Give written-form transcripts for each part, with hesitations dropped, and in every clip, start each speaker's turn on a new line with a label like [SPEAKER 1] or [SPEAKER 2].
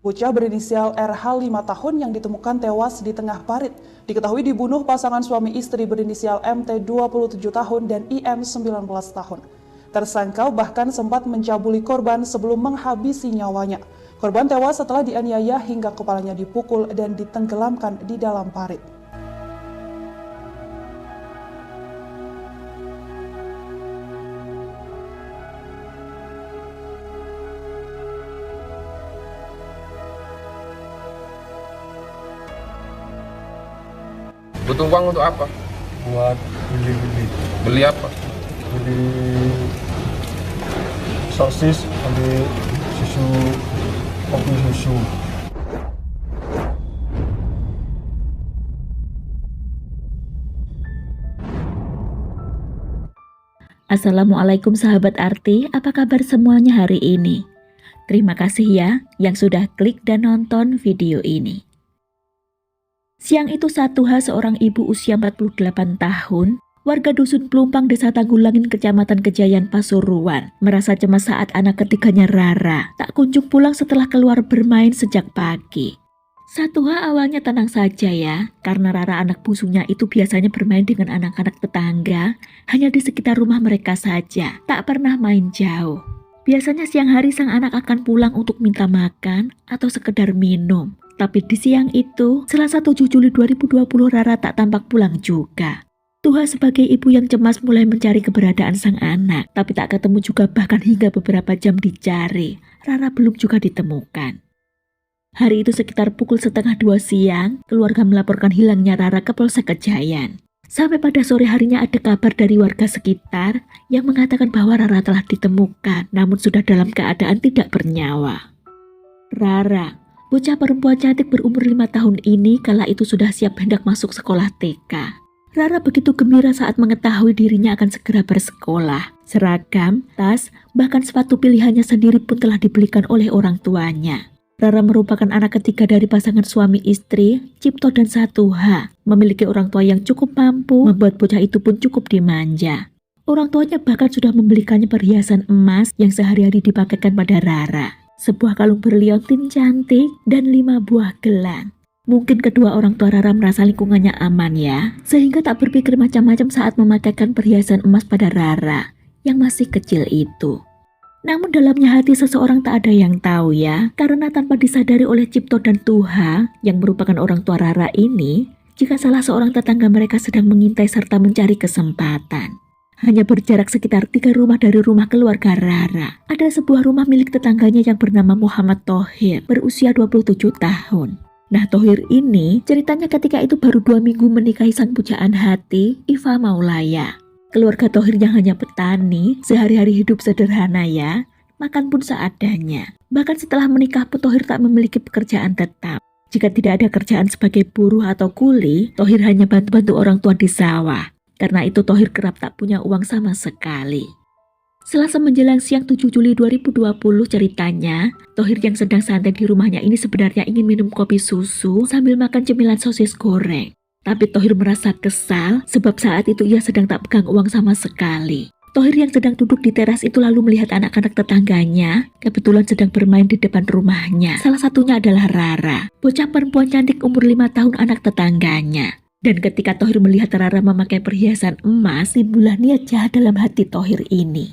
[SPEAKER 1] Bocah berinisial RH 5 tahun yang ditemukan tewas di tengah parit. Diketahui dibunuh pasangan suami istri berinisial MT 27 tahun dan IM 19 tahun. Tersangka bahkan sempat mencabuli korban sebelum menghabisi nyawanya. Korban tewas setelah dianiaya hingga kepalanya dipukul dan ditenggelamkan di dalam parit.
[SPEAKER 2] Butuh uang untuk apa?
[SPEAKER 3] Buat beli-beli.
[SPEAKER 2] Beli apa?
[SPEAKER 3] Beli sosis, beli susu, kopi susu.
[SPEAKER 4] Assalamualaikum sahabat Arti, apa kabar semuanya hari ini? Terima kasih ya yang sudah klik dan nonton video ini. Siang itu 1H, seorang ibu usia 48 tahun, warga Dusun Pelumpang, Desa Tanggulangin, Kecamatan Kejayan, Pasuruan, merasa cemas saat anak ketiganya Rara tak kunjung pulang setelah keluar bermain sejak pagi. 1H awalnya tenang saja ya, karena Rara anak bungsunya itu biasanya bermain dengan anak-anak tetangga, hanya di sekitar rumah mereka saja, tak pernah main jauh. Biasanya siang hari sang anak akan pulang untuk minta makan atau sekedar minum. Tapi di siang itu, Selasa 7 Juli 2020, Rara tak tampak pulang juga. Tuha sebagai ibu yang cemas mulai mencari keberadaan sang anak, tapi tak ketemu juga, bahkan hingga beberapa jam dicari, Rara belum juga ditemukan. Hari itu sekitar pukul 1:30 siang, keluarga melaporkan hilangnya Rara ke Polsek Kejayan. Sampai pada sore harinya ada kabar dari warga sekitar yang mengatakan bahwa Rara telah ditemukan, namun sudah dalam keadaan tidak bernyawa. Rara, bocah perempuan cantik berumur 5 tahun ini kala itu sudah siap hendak masuk sekolah TK. Rara begitu gembira saat mengetahui dirinya akan segera bersekolah. Seragam, tas, bahkan sepatu pilihannya sendiri pun telah dibelikan oleh orang tuanya. Rara merupakan anak ketiga dari pasangan suami istri, Cipto dan 1H. Memiliki orang tua yang cukup mampu, membuat bocah itu pun cukup dimanja. Orang tuanya bahkan sudah membelikannya perhiasan emas yang sehari-hari dipakaikan pada Rara. Sebuah kalung berliontin cantik dan 5 buah gelang. Mungkin kedua orang tua Rara merasa lingkungannya aman ya, sehingga tak berpikir macam-macam saat memakaikan perhiasan emas pada Rara yang masih kecil itu. Namun dalamnya hati seseorang tak ada yang tahu ya, karena tanpa disadari oleh Cipto dan Tuha yang merupakan orang tua Rara ini, jika salah seorang tetangga mereka sedang mengintai serta mencari kesempatan. Hanya berjarak sekitar 3 rumah dari rumah keluarga Rara, ada sebuah rumah milik tetangganya yang bernama Muhammad Thohir, berusia 27 tahun. Nah, Thohir ini ceritanya ketika itu baru 2 minggu menikahi sang pujaan hati, Iva Maulaya. Keluarga Thohir yang hanya petani, sehari-hari hidup sederhana ya, makan pun seadanya. Bahkan setelah menikah pun Thohir tak memiliki pekerjaan tetap. Jika tidak ada kerjaan sebagai buruh atau kuli, Thohir hanya bantu-bantu orang tua di sawah. Karena itu Thohir kerap tak punya uang sama sekali. Selasa menjelang siang 7 Juli 2020 ceritanya, Thohir yang sedang santai di rumahnya ini sebenarnya ingin minum kopi susu sambil makan cemilan sosis goreng. Tapi Thohir merasa kesal sebab saat itu ia sedang tak pegang uang sama sekali. Thohir yang sedang duduk di teras itu lalu melihat anak-anak tetangganya kebetulan sedang bermain di depan rumahnya. Salah satunya adalah Rara, bocah perempuan cantik umur 5 tahun anak tetangganya. Dan ketika Thohir melihat Rara memakai perhiasan emas, timbullah niat jahat dalam hati Thohir ini.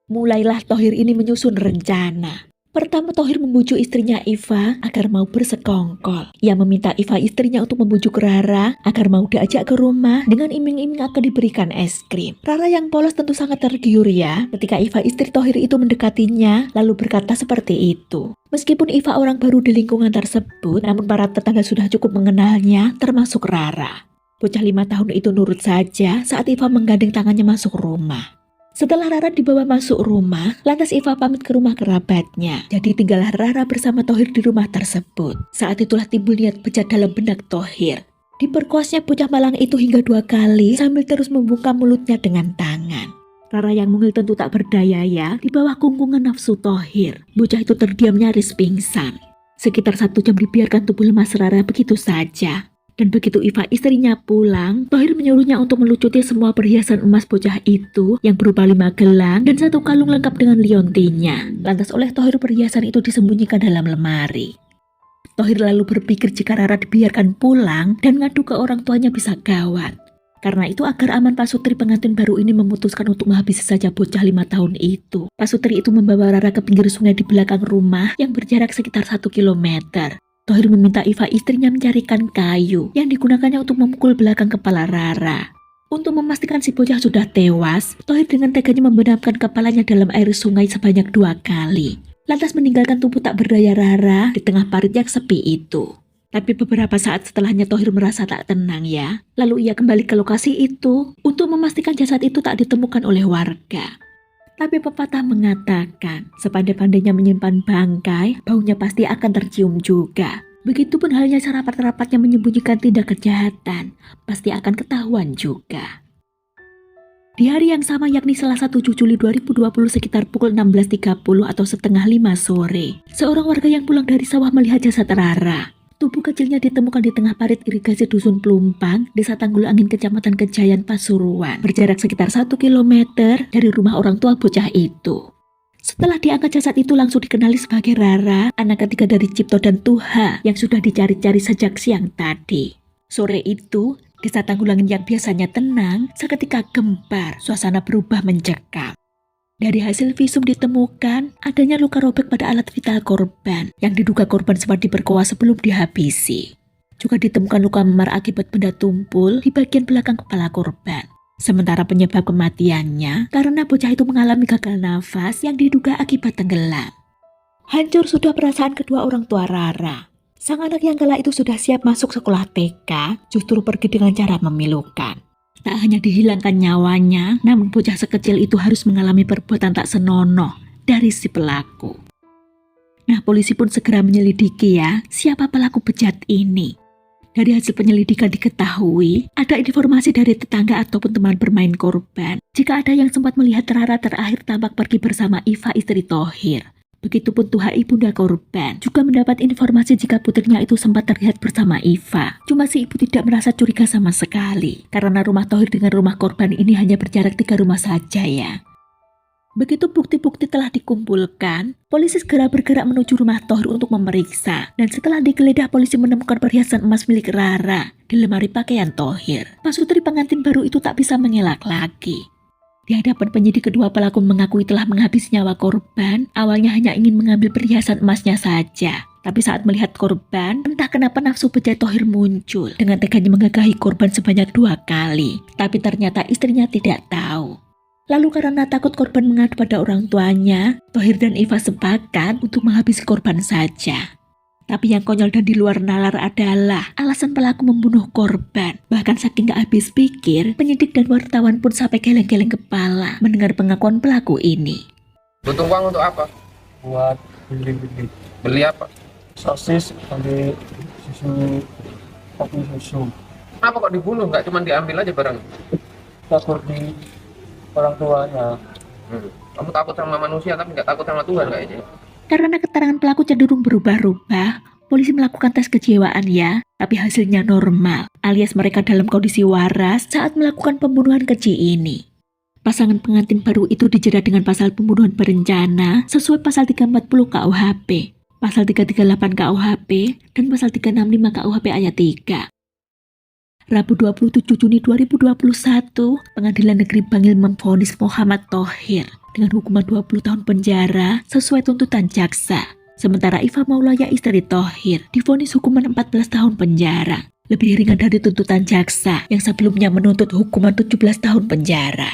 [SPEAKER 4] Mulailah Thohir ini menyusun rencana. Pertama, Thohir membujuk istrinya Iva agar mau bersekongkol. Ia meminta Iva istrinya untuk membujuk Rara agar mau diajak ke rumah dengan iming-iming akan diberikan es krim. Rara yang polos tentu sangat tergiur ya ketika Iva istri Thohir itu mendekatinya lalu berkata seperti itu. Meskipun Iva orang baru di lingkungan tersebut, namun para tetangga sudah cukup mengenalnya termasuk Rara. Bocah 5 tahun itu nurut saja saat Iva menggandeng tangannya masuk rumah. Setelah Rara dibawa masuk rumah, lantas Iva pamit ke rumah kerabatnya. Jadi tinggallah Rara bersama Thohir di rumah tersebut. Saat itulah timbul niat bejat dalam benak Thohir. Diperkuasnya bocah malang itu hingga 2 kali sambil terus membungkam mulutnya dengan tangan. Rara yang mungil tentu tak berdaya ya, di bawah kungkungan nafsu Thohir. Bocah itu terdiam nyaris pingsan. Sekitar 1 jam dibiarkan tubuh lemas Rara begitu saja. Dan begitu Iva istrinya pulang, Thohir menyuruhnya untuk melucuti semua perhiasan emas bocah itu yang berupa 5 gelang dan 1 kalung lengkap dengan liontinnya. Lantas oleh Thohir perhiasan itu disembunyikan dalam lemari. Thohir lalu berpikir jika Rara dibiarkan pulang dan ngadu ke orang tuanya bisa gawat. Karena itu agar aman pasutri pengantin baru ini memutuskan untuk menghabisi saja bocah 5 tahun itu. Pasutri itu membawa Rara ke pinggir sungai di belakang rumah yang berjarak sekitar 1 kilometer. Thohir meminta Iva istrinya mencarikan kayu yang digunakannya untuk memukul belakang kepala Rara. Untuk memastikan si bocah sudah tewas, Thohir dengan teganya membenamkan kepalanya dalam air sungai sebanyak 2 kali. Lantas meninggalkan tubuh tak berdaya Rara di tengah parit yang sepi itu. Tapi beberapa saat setelahnya Thohir merasa tak tenang ya. Lalu ia kembali ke lokasi itu untuk memastikan jasad itu tak ditemukan oleh warga. Tapi pepatah mengatakan, sepandai-pandainya menyimpan bangkai, baunya pasti akan tercium juga. Begitupun halnya serapat-rapatnya menyembunyikan tindak kejahatan, pasti akan ketahuan juga. Di hari yang sama yakni Selasa 7 Juli 2020 sekitar pukul 16.30 atau setengah 5 sore, seorang warga yang pulang dari sawah melihat jasad Rara. Tubuh kecilnya ditemukan di tengah parit irigasi Dusun Plumpang, Desa Tanggul Angin, Kecamatan Kejayan, Pasuruan, berjarak sekitar 1 kilometer dari rumah orang tua bocah itu. Setelah diangkat jasad itu langsung dikenali sebagai Rara, anak ketiga dari Cipto dan Tuha yang sudah dicari-cari sejak siang tadi. Sore itu, Desa Tanggulangin yang biasanya tenang, seketika gempar, suasana berubah mencekam. Dari hasil visum ditemukan adanya luka robek pada alat vital korban, yang diduga korban sempat diperkosa sebelum dihabisi. Juga ditemukan luka memar akibat benda tumpul di bagian belakang kepala korban. Sementara penyebab kematiannya karena bocah itu mengalami gagal nafas yang diduga akibat tenggelam. Hancur sudah perasaan kedua orang tua Rara. Sang anak yang galak itu sudah siap masuk sekolah TK, justru pergi dengan cara memilukan. Tak hanya dihilangkan nyawanya, namun bocah sekecil itu harus mengalami perbuatan tak senonoh dari si pelaku. Nah, polisi pun segera menyelidiki ya, siapa pelaku bejat ini. Dari hasil penyelidikan diketahui, ada informasi dari tetangga ataupun teman bermain korban, jika ada yang sempat melihat Rara terakhir tampak pergi bersama Iva istri Thohir. Begitupun Tuha ibunda korban juga mendapat informasi jika putrinya itu sempat terlihat bersama Iva. Cuma si ibu tidak merasa curiga sama sekali, karena rumah Thohir dengan rumah korban ini hanya berjarak 3 rumah saja ya. Begitu bukti-bukti telah dikumpulkan, polisi segera bergerak menuju rumah Thohir untuk memeriksa. Dan setelah digeledah, polisi menemukan perhiasan emas milik Rara di lemari pakaian Thohir. Pasutri pengantin baru itu tak bisa mengelak lagi. Di hadapan penyidik, kedua pelaku mengakui telah menghabisi nyawa korban. Awalnya hanya ingin mengambil perhiasan emasnya saja. Tapi saat melihat korban, entah kenapa nafsu bejat Thohir muncul. Dengan teganya menggagahi korban sebanyak 2 kali. Tapi ternyata istrinya tidak tahu. Lalu karena takut korban mengadu pada orang tuanya, Thohir dan Iva sepakat untuk menghabisi korban saja. Tapi yang konyol dan di luar nalar adalah alasan pelaku membunuh korban. Bahkan saking gak habis pikir, penyidik dan wartawan pun sampai geleng-geleng kepala mendengar pengakuan pelaku ini.
[SPEAKER 2] Butuh uang untuk apa?
[SPEAKER 3] Buat beli-beli
[SPEAKER 2] Beli apa?
[SPEAKER 3] sosis nanti susu kopi susu.
[SPEAKER 2] Kenapa kok dibunuh? Nggak cuma diambil aja barang?
[SPEAKER 3] Takut di orang tuanya.
[SPEAKER 2] Kamu takut sama manusia tapi nggak takut sama Tuhan kayaknya.
[SPEAKER 4] Karena keterangan pelaku cenderung berubah-ubah, polisi melakukan tes kejiwaan ya, tapi hasilnya normal, alias mereka dalam kondisi waras saat melakukan pembunuhan keji ini. Pasangan pengantin baru itu dijerat dengan pasal pembunuhan berencana sesuai pasal 340 KUHP, pasal 338 KUHP, dan pasal 365 KUHP ayat 3. Rabu 27 Juni 2021, Pengadilan Negeri Bangil memvonis Muhammad Thohir dengan hukuman 20 tahun penjara sesuai tuntutan jaksa. Sementara Iva Maulaya istri Thohir divonis hukuman 14 tahun penjara, lebih ringan dari tuntutan jaksa yang sebelumnya menuntut hukuman 17 tahun penjara.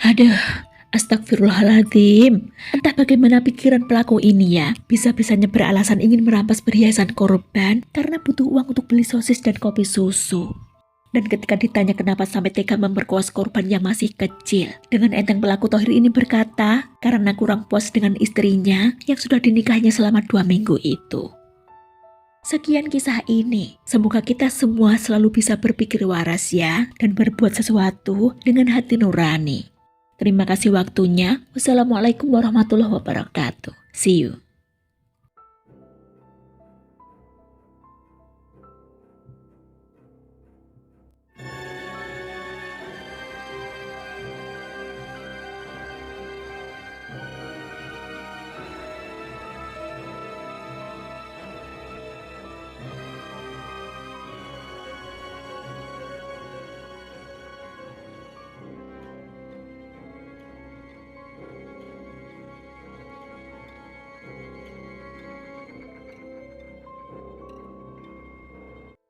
[SPEAKER 4] Aduh, astagfirullahaladzim. Entah bagaimana pikiran pelaku ini ya, bisa-bisanya beralasan ingin merampas perhiasan korban karena butuh uang untuk beli sosis dan kopi susu. Dan ketika ditanya kenapa sampai tega memperkosa korban yang masih kecil, dengan enteng pelaku Thohir ini berkata, karena kurang puas dengan istrinya yang sudah dinikahinya selama 2 minggu itu. Sekian kisah ini, semoga kita semua selalu bisa berpikir waras ya, dan berbuat sesuatu dengan hati nurani. Terima kasih waktunya. Wassalamualaikum warahmatullahi wabarakatuh. See you.